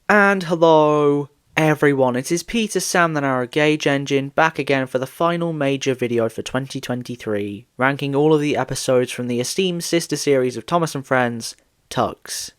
And hello everyone, it is Peter Sam the Narrow Gauge Engine back again for the final major video for 2023, ranking all of the episodes from the esteemed sister series of Thomas and Friends, TUGS.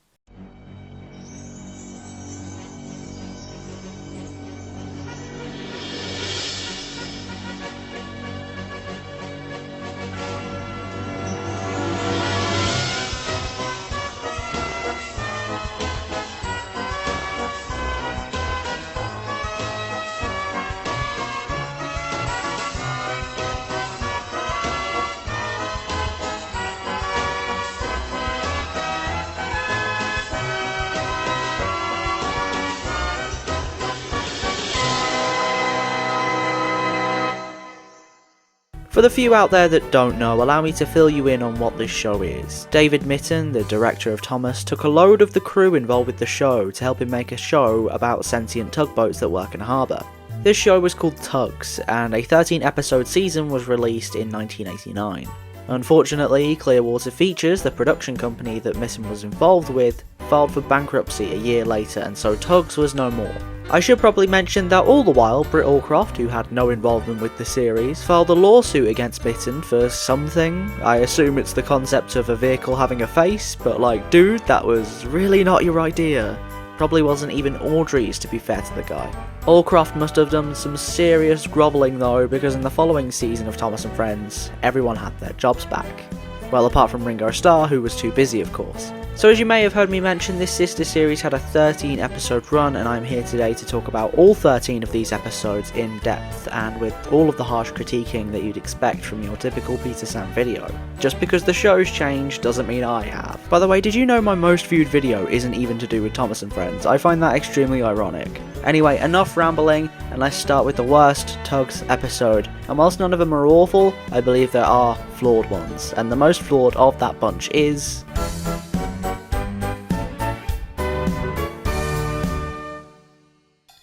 For the few out there that don't know, allow me to fill you in on what this show is. David Mitton, the director of Thomas, took a load of the crew involved with the show to help him make a show about sentient tugboats that work in a harbour. This show was called TUGS, and a 13-episode season was released in 1989. Unfortunately, Clearwater Features, the production company that Mitton was involved with, filed for bankruptcy a year later, and so TUGS was no more. I should probably mention that all the while, Britt Allcroft, who had no involvement with the series, filed a lawsuit against Mitton for something. I assume it's the concept of a vehicle having a face, but like, dude, that was really not your idea. Probably wasn't even Audrey's, to be fair to the guy. Allcroft must have done some serious grovelling though, because in the following season of Thomas and Friends, everyone had their jobs back. Well, apart from Ringo Starr, who was too busy of course. So as you may have heard me mention, this sister series had a 13 episode run, and I'm here today to talk about all 13 of these episodes in depth, and with all of the harsh critiquing that you'd expect from your typical Peter Sam video. Just because the show's changed doesn't mean I have. By the way, did you know my most viewed video isn't even to do with Thomas and Friends? I find that extremely ironic. Anyway, enough rambling, and let's start with the worst TUGS episode. And whilst none of them are awful, I believe there are flawed ones, and the most flawed of that bunch is...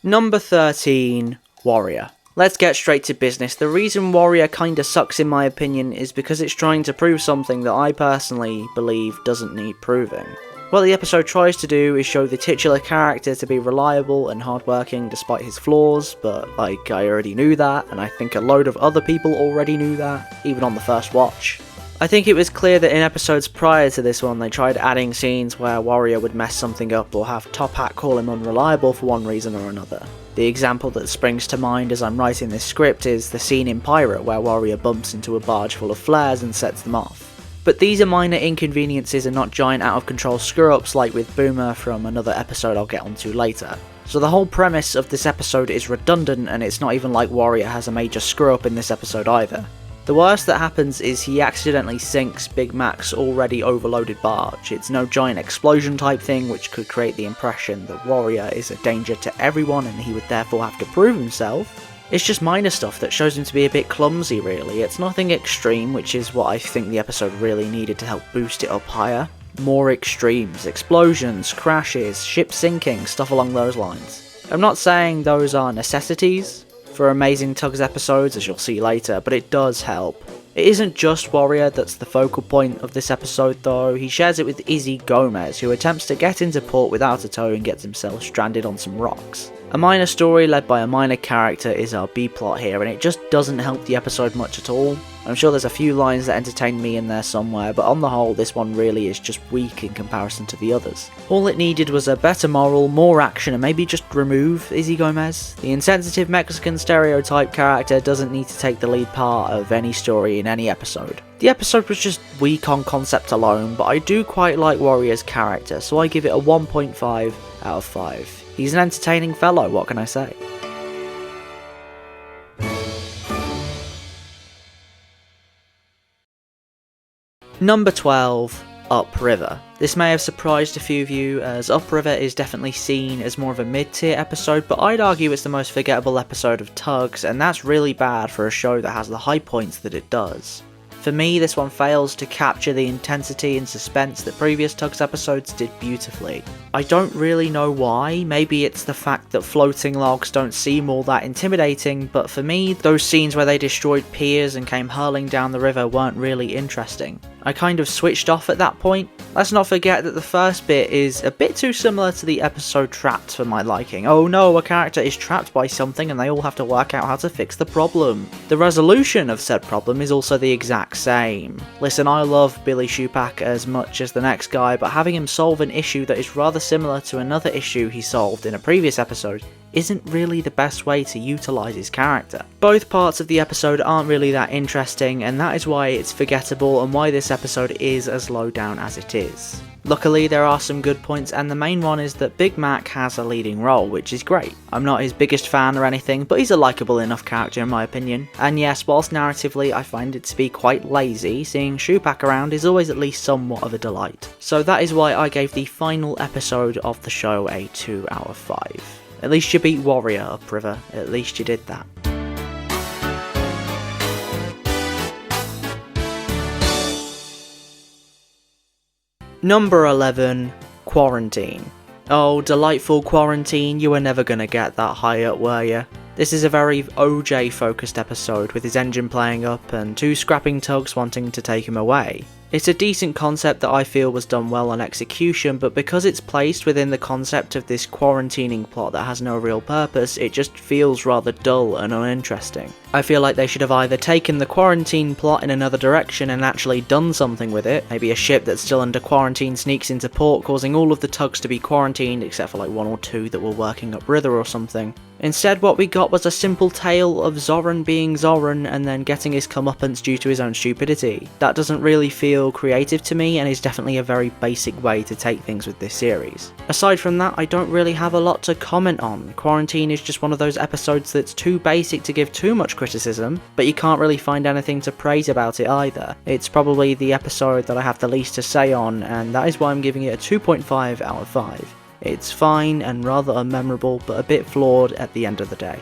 Number 13, Warrior. Let's get straight to business. The reason Warrior kinda sucks in my opinion is because it's trying to prove something that I personally believe doesn't need proving. What the episode tries to do is show the titular character to be reliable and hardworking despite his flaws, but like, I already knew that, and I think a load of other people already knew that, even on the first watch. I think it was clear that in episodes prior to this one they tried adding scenes where Warrior would mess something up or have Top Hat call him unreliable for one reason or another. The example that springs to mind as I'm writing this script is the scene in Pirate where Warrior bumps into a barge full of flares and sets them off. But these are minor inconveniences and not giant out of control screw-ups like with Boomer from another episode I'll get onto later. So the whole premise of this episode is redundant, and it's not even like Warrior has a major screw-up in this episode either. The worst that happens is he accidentally sinks Big Mac's already overloaded barge. It's no giant explosion type thing which could create the impression that Warrior is a danger to everyone and he would therefore have to prove himself. It's just minor stuff that shows him to be a bit clumsy really. It's nothing extreme, which is what I think the episode really needed to help boost it up higher. More extremes, explosions, crashes, ship sinking, stuff along those lines. I'm not saying those are necessities for amazing TUGS episodes, as you'll see later, but it does help. It isn't just Warrior that's the focal point of this episode though. He shares it with Izzy Gomez, who attempts to get into port without a tow and gets himself stranded on some rocks. A minor story led by a minor character is our B-plot here, and it just doesn't help the episode much at all. I'm sure there's a few lines that entertain me in there somewhere, but on the whole this one really is just weak in comparison to the others. All it needed was a better moral, more action, and maybe just remove Izzy Gomez. The insensitive Mexican stereotype character doesn't need to take the lead part of any story in any episode. The episode was just weak on concept alone, but I do quite like Warrior's character, so I give it a 1.5 out of 5. He's an entertaining fellow, what can I say? Number 12, Upriver. This may have surprised a few of you, as Upriver is definitely seen as more of a mid-tier episode, but I'd argue it's the most forgettable episode of TUGS, and that's really bad for a show that has the high points that it does. For me, this one fails to capture the intensity and suspense that previous TUGS episodes did beautifully. I don't really know why. Maybe it's the fact that floating logs don't seem all that intimidating, but for me, those scenes where they destroyed piers and came hurling down the river weren't really interesting. I kind of switched off at that point. Let's not forget that the first bit is a bit too similar to the episode Trapped for my liking. Oh no, a character is trapped by something and they all have to work out how to fix the problem. The resolution of said problem is also the exact same. Listen, I love Billy Shupak as much as the next guy, but having him solve an issue that is rather similar to another issue he solved in a previous episode isn't really the best way to utilise his character. Both parts of the episode aren't really that interesting, and that is why it's forgettable and why this episode is as low down as it is. Luckily, there are some good points, and the main one is that Big Mac has a leading role, which is great. I'm not his biggest fan or anything, but he's a likeable enough character in my opinion. And yes, whilst narratively I find it to be quite lazy, seeing Shupak around is always at least somewhat of a delight. So that is why I gave the final episode of the show a 2 out of 5. At least you beat Warrior up, River. At least you did that. Number 11, Quarantine. Oh, delightful Quarantine, you were never gonna get that high up, were ya? This is a very OJ focused episode with his engine playing up and 2 scrapping tugs wanting to take him away. It's a decent concept that I feel was done well on execution, but because it's placed within the concept of this quarantining plot that has no real purpose, it just feels rather dull and uninteresting. I feel like they should have either taken the quarantine plot in another direction and actually done something with it. Maybe a ship that's still under quarantine sneaks into port, causing all of the tugs to be quarantined, except for like 1 or 2 that were working upriver or something. Instead, what we got was a simple tale of Zoran being Zoran and then getting his comeuppance due to his own stupidity. That doesn't really feel creative to me and is definitely a very basic way to take things with this series. Aside from that, I don't really have a lot to comment on. Quarantine is just one of those episodes that's too basic to give too much criticism, but you can't really find anything to praise about it either. It's probably the episode that I have the least to say on, and that is why I'm giving it a 2.5 out of 5. It's fine and rather unmemorable, but a bit flawed at the end of the day.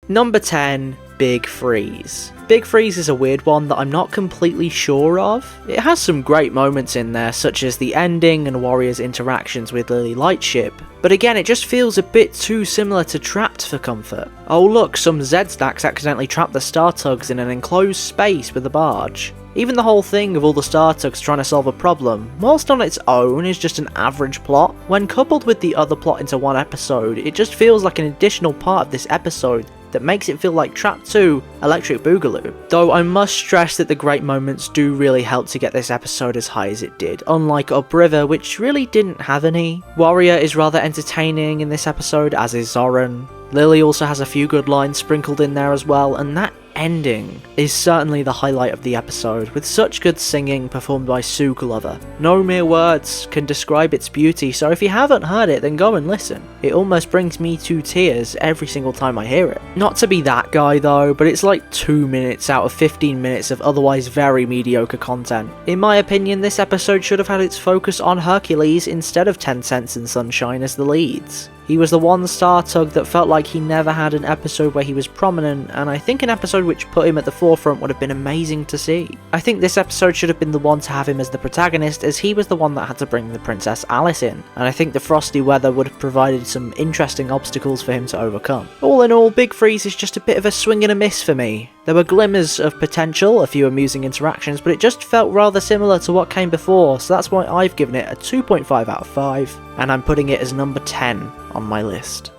Number 10, Big Freeze. Big Freeze is a weird one that I'm not completely sure of. It has some great moments in there, such as the ending and Warrior's interactions with Lily Lightship, but again it just feels a bit too similar to Trapped for comfort. Oh look, some Z-stacks accidentally trapped the Star Tugs in an enclosed space with a barge. Even the whole thing of all the Star Tugs trying to solve a problem, whilst on its own is just an average plot, when coupled with the other plot into one episode, it just feels like an additional part of this episode that makes it feel like Trapped 2 Electric Boogaloo. Though I must stress that the great moments do really help to get this episode as high as it did, unlike Upriver, which really didn't have any. Warrior is rather entertaining in this episode, as is Zoran. Lily also has a few good lines sprinkled in there as well, and that ending is certainly the highlight of the episode, with such good singing performed by Sue Glover. No mere words can describe its beauty, so if you haven't heard it, then go and listen. It almost brings me to tears every single time I hear it. Not to be that guy though, but it's like 2 minutes out of 15 minutes of otherwise very mediocre content. In my opinion, this episode should have had its focus on Hercules instead of 10 Cents and Sunshine as the leads. He was the one Star Tug that felt like he never had an episode where he was prominent, and I think an episode which put him at the forefront would have been amazing to see. I think this episode should have been the one to have him as the protagonist, as he was the one that had to bring the Princess Alice in, and I think the frosty weather would have provided some interesting obstacles for him to overcome. All in all, Big Freeze is just a bit of a swing and a miss for me. There were glimmers of potential, a few amusing interactions, but it just felt rather similar to what came before, so that's why I've given it a 2.5 out of 5, and I'm putting it as number 10 on my list.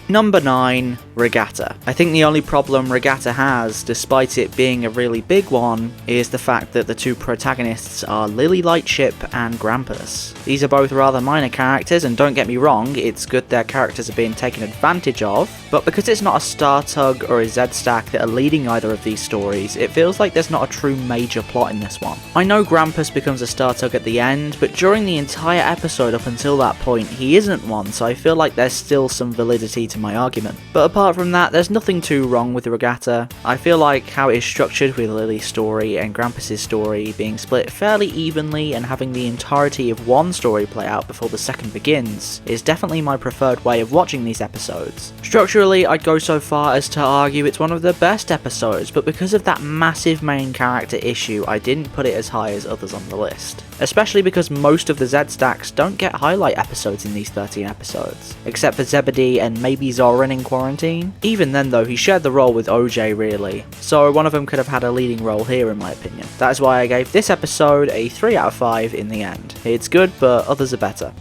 Number 9, Regatta. I think the only problem Regatta has, despite it being a really big one, is the fact that the 2 protagonists are Lily Lightship and Grampus. These are both rather minor characters, and don't get me wrong, it's good their characters are being taken advantage of, but because it's not a Star Tug or a Z-Stack that are leading either of these stories, it feels like there's not a true major plot in this one. I know Grampus becomes a Star Tug at the end, but during the entire episode up until that point, he isn't one, so I feel like there's still some validity point in my argument. But apart from that, there's nothing too wrong with Riata. I feel like how it is structured with Lily's story and Grampus's story being split fairly evenly and having the entirety of one story play out before the second begins is definitely my preferred way of watching these episodes. Structurally, I'd go so far as to argue it's one of the best episodes, but because of that massive main character issue, I didn't put it as high as others on the list. Especially because most of the Z stacks don't get highlight episodes in these 13 episodes, except for Zebedee and maybe Zoran in Quarantine. Even then though, he shared the role with OJ really, so one of them could have had a leading role here in my opinion. That is why I gave this episode a 3 out of 5 in the end. It's good, but others are better.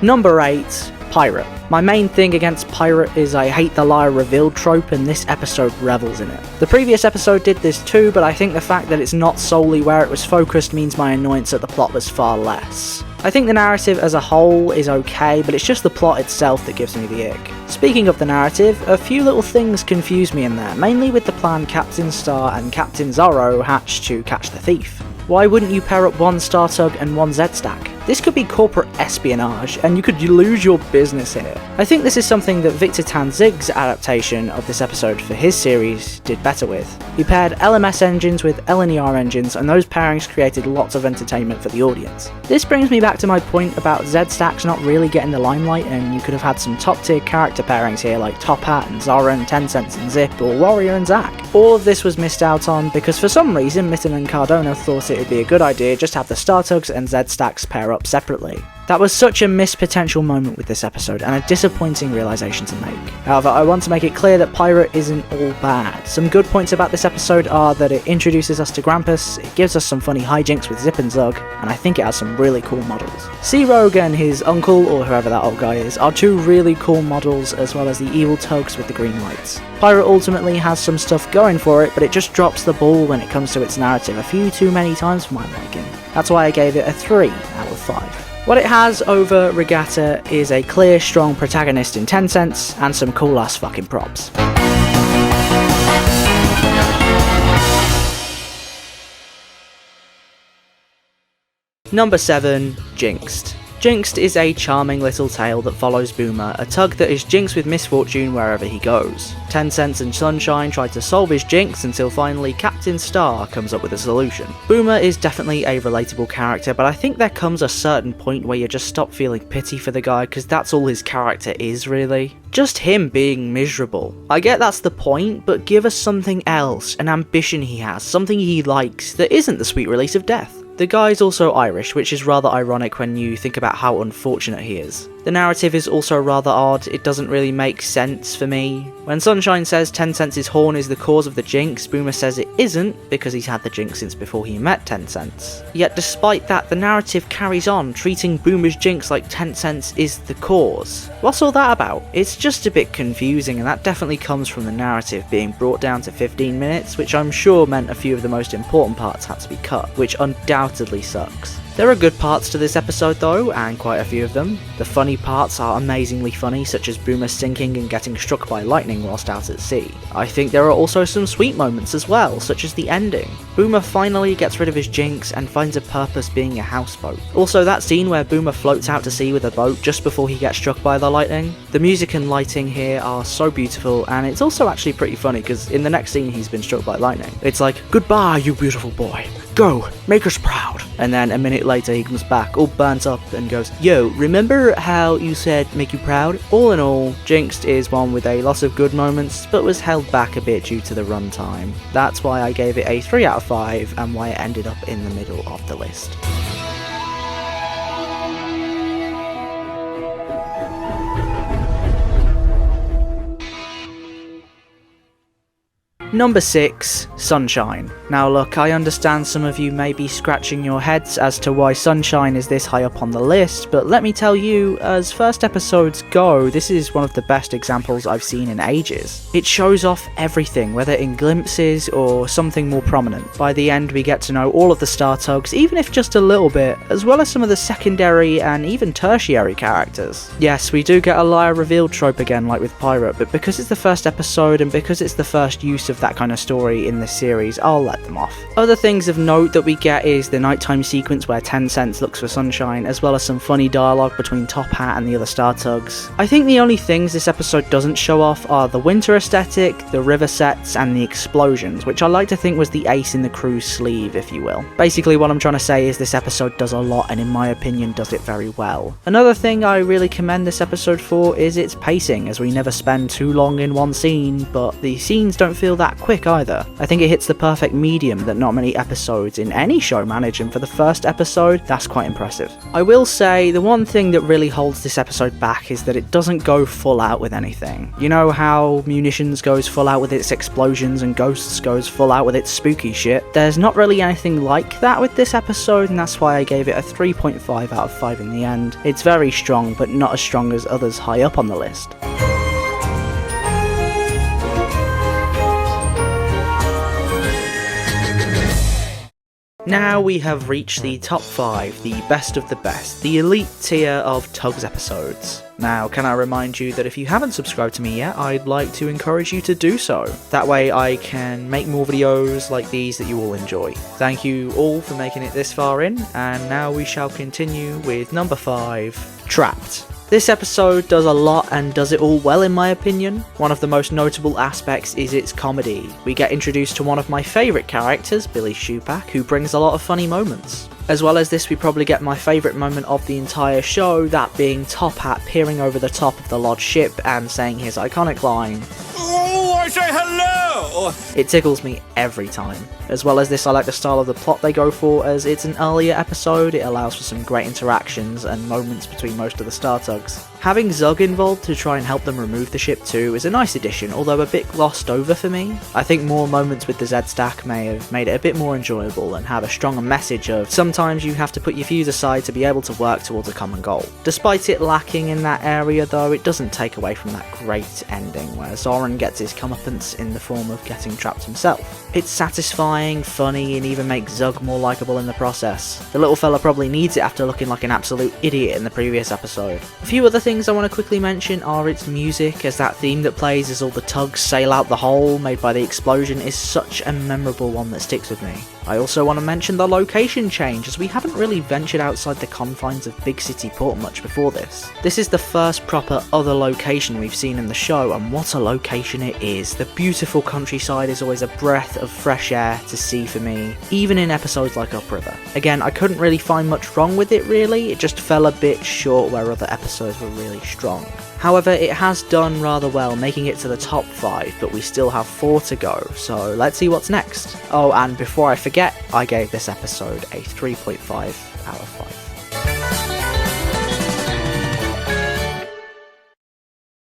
Number 8, Pirate. My main thing against Pirate is I hate the liar revealed trope, and this episode revels in it. The previous episode did this too, but I think the fact that it's not solely where it was focused means my annoyance at the plot was far less. I think the narrative as a whole is okay, but it's just the plot itself that gives me the ick. Speaking of the narrative, a few little things confuse me in there, mainly with the plan Captain Star and Captain Zorro hatched to catch the thief. Why wouldn't you pair up one Star Tug and one Z stack? This could be corporate espionage, and you could lose your business here. I think this is something that Victor Tanzig's adaptation of this episode for his series did better with. He paired LMS engines with LNER engines, and those pairings created lots of entertainment for the audience. This brings me back to my point about Z stacks not really getting the limelight, and you could have had some top tier character pairings here like Top Hat and Zoran, Tencent and Zip, or Warrior and Zack. All of this was missed out on because for some reason Mitten and Cardona thought it would be a good idea just to have the Star Tugs and Z stacks pair up separately. That was such a missed potential moment with this episode, and a disappointing realisation to make. However, I want to make it clear that Pirate isn't all bad. Some good points about this episode are that it introduces us to Grampus, it gives us some funny hijinks with Zip and Zug, and I think it has some really cool models. Sea-Rogue and his uncle, or whoever that old guy is, are two really cool models, as well as the evil Tugs with the green lights. Pirate ultimately has some stuff going for it, but it just drops the ball when it comes to its narrative a few too many times for my liking. That's why I gave it a 3 out of 5. What it has over Riata is a clear, strong protagonist in Tencent, and some cool ass fucking props. Number 7, Jinxed. Jinxed is a charming little tale that follows Boomer, a tug that is jinxed with misfortune wherever he goes. Tencent and Sunshine try to solve his jinx until finally Captain Star comes up with a solution. Boomer is definitely a relatable character, but I think there comes a certain point where you just stop feeling pity for the guy because that's all his character is really. Just him being miserable. I get that's the point, but give us something else, an ambition he has, something he likes that isn't the sweet release of death. The guy's also Irish, which is rather ironic when you think about how unfortunate he is. The narrative is also rather odd, it doesn't really make sense for me. When Sunshine says Tencent's horn is the cause of the jinx, Boomer says it isn't, because he's had the jinx since before he met Tencent. Yet despite that, the narrative carries on, treating Boomer's jinx like Tencent's is the cause. What's all that about? It's just a bit confusing, and that definitely comes from the narrative being brought down to 15 minutes, which I'm sure meant a few of the most important parts had to be cut, which undoubtedly sucks. There are good parts to this episode though, and quite a few of them. The funny parts are amazingly funny, such as Boomer sinking and getting struck by lightning whilst out at sea. I think there are also some sweet moments as well, such as the ending. Boomer finally gets rid of his jinx and finds a purpose being a houseboat. Also that scene where Boomer floats out to sea with a boat just before he gets struck by the lightning. The music and lighting here are so beautiful, and it's also actually pretty funny because in the next scene he's been struck by lightning. It's like, "Goodbye you beautiful boy. Go, make us proud." And then a minute later he comes back all burnt up and goes, "Yo, remember how you said make you proud?" All in all, Jinxed is one with a lot of good moments, but was held back a bit due to the runtime. That's why I gave it a 3 out of 5 and why it ended up in the middle of the list. Number 6, Sunshine. Now look, I understand some of you may be scratching your heads as to why Sunshine is this high up on the list, but let me tell you, as first episodes go, this is one of the best examples I've seen in ages. It shows off everything, whether in glimpses or something more prominent. By the end we get to know all of the Star Tugs, even if just a little bit, as well as some of the secondary and even tertiary characters. Yes, we do get a liar revealed trope again like with Pirate, but because it's the first episode and because it's the first use of that that kind of story in this series, I'll let them off. Other things of note that we get is the nighttime sequence where Tencent looks for sunshine, as well as some funny dialogue between Top Hat and the other Star Tugs. I think the only things this episode doesn't show off are the winter aesthetic, the river sets, and the explosions, which I like to think was the ace in the crew's sleeve, if you will. Basically what I'm trying to say is this episode does a lot, and in my opinion does it very well. Another thing I really commend this episode for is its pacing, as we never spend too long in one scene, but the scenes don't feel that quick either. I think it hits the perfect medium that not many episodes in any show manage, and for the first episode, that's quite impressive. I will say, the one thing that really holds this episode back is that it doesn't go full out with anything. You know how Munitions goes full out with its explosions and Ghosts goes full out with its spooky shit? There's not really anything like that with this episode, and that's why I gave it a 3.5 out of 5 in the end. It's very strong, but not as strong as others high up on the list. Now we have reached the top 5, the best of the best, the elite tier of TUGS episodes. Now, can I remind you that if you haven't subscribed to me yet, I'd like to encourage you to do so. That way I can make more videos like these that you all enjoy. Thank you all for making it this far in, and now we shall continue with number 5, Trapped. This episode does a lot and does it all well in my opinion. One of the most notable aspects is its comedy. We get introduced to one of my favourite characters, Billy Shupak, who brings a lot of funny moments. As well as this, we probably get my favourite moment of the entire show, that being Top Hat peering over the top of the Lodge ship and saying his iconic line, "Oh, I say hello!" It tickles me every time. As well as this, I like the style of the plot they go for, as it's an earlier episode, it allows for some great interactions and moments between most of the Star Tugs. Having Zug involved to try and help them remove the ship too is a nice addition, although a bit glossed over for me. I think more moments with the Z stack may have made it a bit more enjoyable and have a stronger message of sometimes you have to put your fuse aside to be able to work towards a common goal. Despite it lacking in that area though, it doesn't take away from that great ending where Zoran gets his comeuppance in the form of getting trapped himself. It's satisfying, funny, and even makes Zug more likeable in the process. The little fella probably needs it after looking like an absolute idiot in the previous episode. A few other things I want to quickly mention are its music, as that theme that plays as all the tugs sail out the hole made by the explosion is such a memorable one that sticks with me. I also want to mention the location change, as we haven't really ventured outside the confines of Big City Port much before this. This is the first proper other location we've seen in the show, and what a location it is. The beautiful countryside is always a breath of fresh air to see for me, even in episodes like Upriver. Again, I couldn't really find much wrong with it really, it just fell a bit short where other episodes were really strong. However, it has done rather well, making it to the top 5, but we still have 4 to go, so let's see what's next. Oh, and before I forget, I gave this episode a 3.5 out of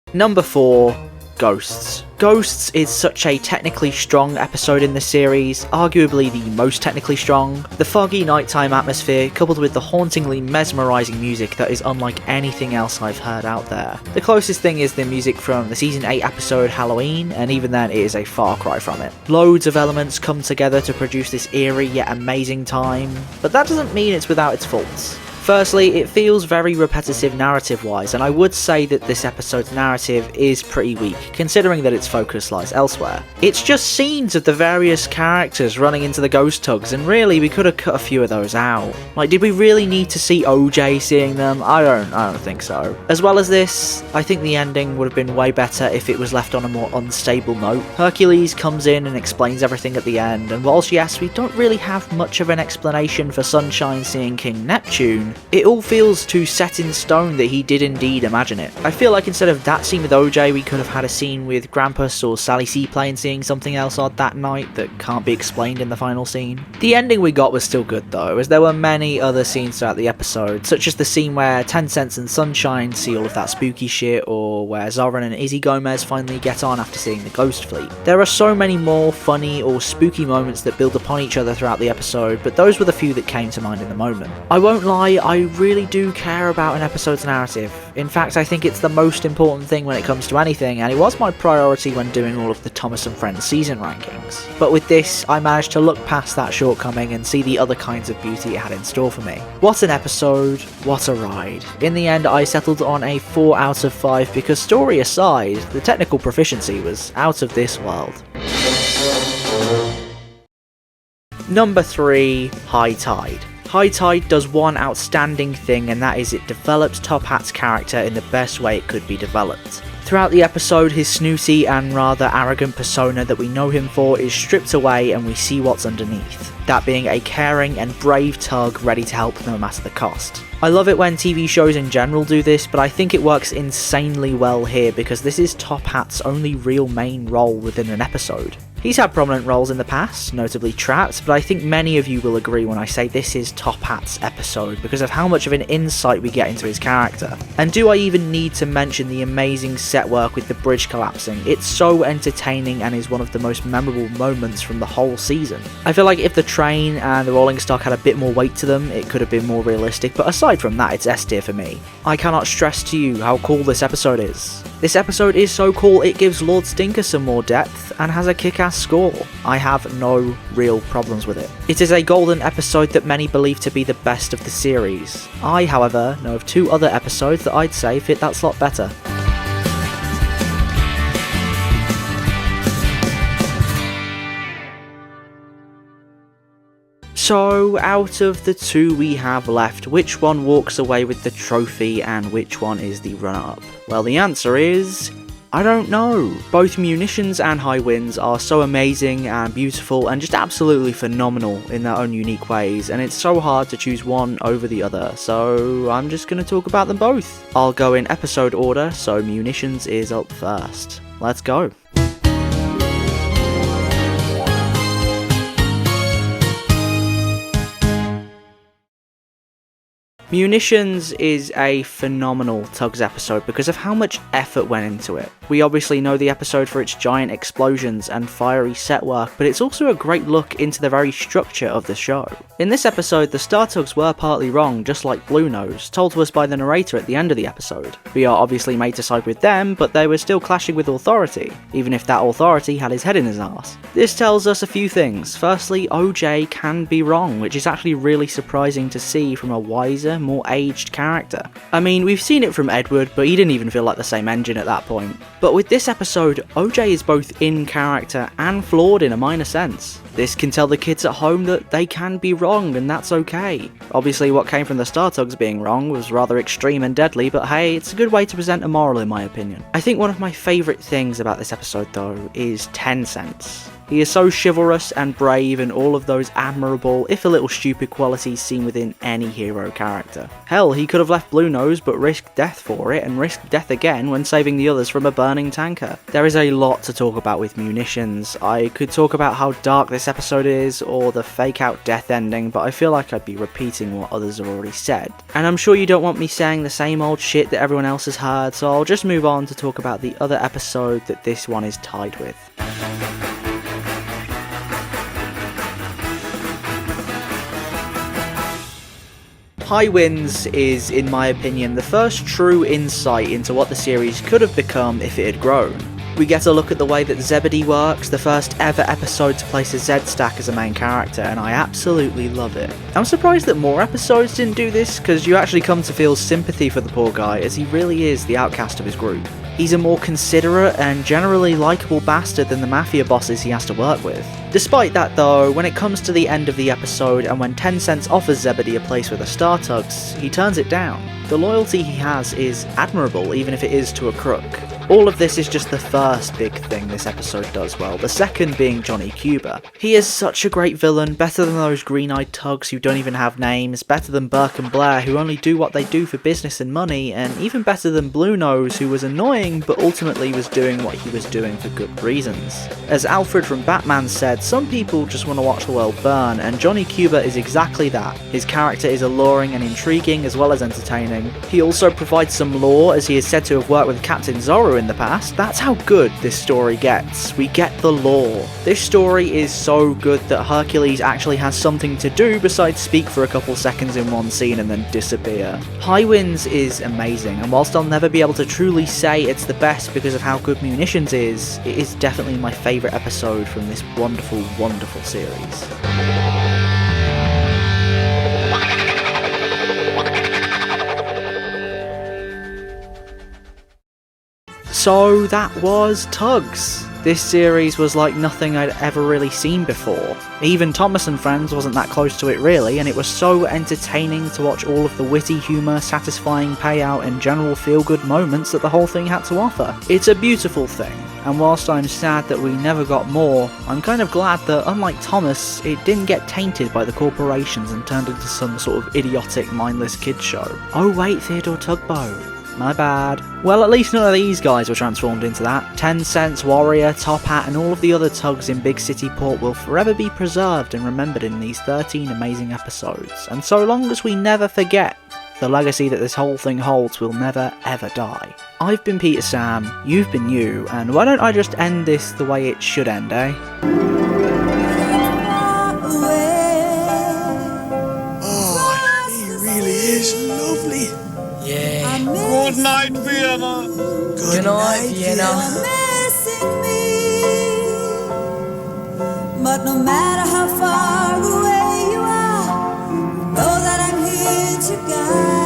5. Number 4, Ghosts. Ghosts is such a technically strong episode in the series, arguably the most technically strong. The foggy nighttime atmosphere coupled with the hauntingly mesmerising music that is unlike anything else I've heard out there. The closest thing is the music from the season 8 episode Halloween, and even then it is a far cry from it. Loads of elements come together to produce this eerie yet amazing time, but that doesn't mean it's without its faults. Firstly, it feels very repetitive narrative-wise, and I would say that this episode's narrative is pretty weak, considering that its focus lies elsewhere. It's just scenes of the various characters running into the ghost tugs, and really, we could have cut a few of those out. Like, did we really need to see OJ seeing them? I don't think so. As well as this, I think the ending would have been way better if it was left on a more unstable note. Hercules comes in and explains everything at the end, and whilst yes, we don't really have much of an explanation for Sunshine seeing King Neptune, it all feels too set in stone that he did indeed imagine it. I feel like instead of that scene with OJ, we could have had a scene with Grampus or Sally Seaplane seeing something else odd that night that can't be explained in the final scene. The ending we got was still good though, as there were many other scenes throughout the episode, such as the scene where Tencent and Sunshine see all of that spooky shit, or where Zoran and Izzy Gomez finally get on after seeing the Ghost Fleet. There are so many more funny or spooky moments that build upon each other throughout the episode, but those were the few that came to mind in the moment. I won't lie, I really do care about an episode's narrative. In fact, I think it's the most important thing when it comes to anything, and it was my priority when doing all of the Thomas and Friends season rankings. But with this, I managed to look past that shortcoming and see the other kinds of beauty it had in store for me. What an episode, what a ride. In the end, I settled on a 4 out of 5 because, story aside, the technical proficiency was out of this world. Number 3, High Tide. High Tide does one outstanding thing, and that is it develops Top Hat's character in the best way it could be developed. Throughout the episode, his snooty and rather arrogant persona that we know him for is stripped away and we see what's underneath. That being a caring and brave tug ready to help no matter the cost. I love it when TV shows in general do this, but I think it works insanely well here because this is Top Hat's only real main role within an episode. He's had prominent roles in the past, notably Trapped, but I think many of you will agree when I say this is Top Hat's episode because of how much of an insight we get into his character. And do I even need to mention the amazing set work with the bridge collapsing? It's so entertaining and is one of the most memorable moments from the whole season. I feel like if the train and the rolling stock had a bit more weight to them, it could have been more realistic, but aside from that, it's S tier for me. I cannot stress to you how cool this episode is. This episode is so cool it gives Lord Stinker some more depth and has a kick-ass score. I have no real problems with it. It is a golden episode that many believe to be the best of the series. I, however, know of 2 other episodes that I'd say fit that slot better. So, out of the 2 we have left, which one walks away with the trophy and which one is the runner-up? Well, the answer is... I don't know. Both Munitions and High Winds are so amazing and beautiful and just absolutely phenomenal in their own unique ways, and it's so hard to choose one over the other, so I'm just going to talk about them both. I'll go in episode order, so Munitions is up first. Let's go. Munitions is a phenomenal TUGS episode because of how much effort went into it. We obviously know the episode for its giant explosions and fiery set work, but it's also a great look into the very structure of the show. In this episode, the Star Tugs were partly wrong, just like Blue Nose, told to us by the narrator at the end of the episode. We are obviously made to side with them, but they were still clashing with authority, even if that authority had his head in his arse. This tells us a few things. Firstly, OJ can be wrong, which is actually really surprising to see from a wiser, more aged character. I mean, we've seen it from Edward, but he didn't even feel like the same engine at that point. But with this episode, OJ is both in character and flawed in a minor sense. This can tell the kids at home that they can be wrong, and that's okay. Obviously, what came from the Star Tugs being wrong was rather extreme and deadly, but hey, it's a good way to present a moral in my opinion. I think one of my favourite things about this episode though is 10 Cents. He is so chivalrous and brave and all of those admirable, if a little stupid qualities seen within any hero character. Hell, he could have left Blue Nose but risked death for it and risked death again when saving the others from a burning tanker. There is a lot to talk about with Munitions. I could talk about how dark this episode is or the fake out death ending, but I feel like I'd be repeating what others have already said. And I'm sure you don't want me saying the same old shit that everyone else has heard, so I'll just move on to talk about the other episode that this one is tied with. High Winds is, in my opinion, the first true insight into what the series could have become if it had grown. We get a look at the way that Zebedee works, the first ever episode to place a Z-Stack as a main character, and I absolutely love it. I'm surprised that more episodes didn't do this, because you actually come to feel sympathy for the poor guy, as he really is the outcast of his group. He's a more considerate and generally likeable bastard than the mafia bosses he has to work with. Despite that though, when it comes to the end of the episode and when 10 Cents offers Zebedee a place with the Star Tugs, he turns it down. The loyalty he has is admirable, even if it is to a crook. All of this is just the first big thing this episode does well, the second being Johnny Cuba. He is such a great villain, better than those green-eyed tugs who don't even have names, better than Burke and Blair who only do what they do for business and money, and even better than Blue Nose who was annoying but ultimately was doing what he was doing for good reasons. As Alfred from Batman said, some people just want to watch the world burn, and Johnny Cuba is exactly that. His character is alluring and intriguing as well as entertaining. He also provides some lore, as he is said to have worked with Captain Zorro in the past. That's how good this story gets. We get the lore. This story is so good that Hercules actually has something to do besides speak for a couple seconds in one scene and then disappear. High Winds is amazing, and whilst I'll never be able to truly say it's the best because of how good Munitions is, it is definitely my favourite episode from this wonderful, wonderful series. So that was TUGS. This series was like nothing I'd ever really seen before. Even Thomas and Friends wasn't that close to it really, and it was so entertaining to watch all of the witty humour, satisfying payout and general feel-good moments that the whole thing had to offer. It's a beautiful thing, and whilst I'm sad that we never got more, I'm kind of glad that, unlike Thomas, it didn't get tainted by the corporations and turned into some sort of idiotic, mindless kids show. Oh wait, Theodore Tugboat. My bad. Well, at least none of these guys were transformed into that. 10 Cents, Warrior, Top Hat, and all of the other Tugs in Big City Port will forever be preserved and remembered in these 13 amazing episodes. And so long as we never forget, the legacy that this whole thing holds will never ever die. I've been Peter Sam, you've been you, and why don't I just end this the way it should end, eh? Oh, he really is lovely. Yeah. Good night, Vienna. Good night, Vienna. You're missing me, but no matter how far away you are, know that I'm here to guide.